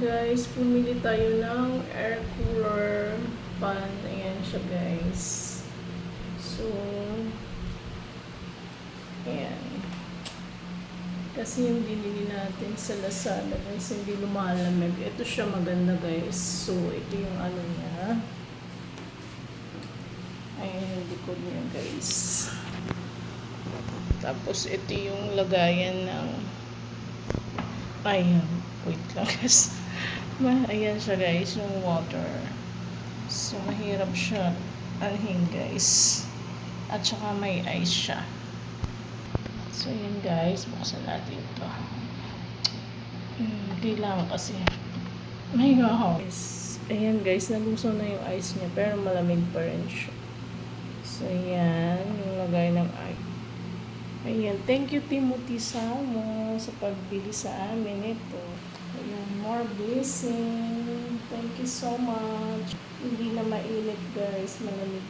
guys, pumili tayo ng air cooler fan. Ayan siya guys. So, ayan. Kasi yung binili natin sa Lazada guys, hindi lumalamig. Ito siya maganda guys. So, ito yung ano niya. Ayan yung likod niya guys. Tapos, ito yung lagayan ng ayan. Wait lang guys. Ayan siya guys, yung water. So, mahirap siya alhin guys. At saka may ice siya. So, ayan guys. Buksan natin ito. Hindi lang kasi. May guys. Ayan guys, nalusaw na yung ice niya. Pero malamig pa rin siya. So, ayan. Yung lagay ng ice. Ayan. Thank you Timothy Samo sa pagbili sa amin ito. Ayan. More blessing. Thank you so much. Hindi na mainit guys. Malamig.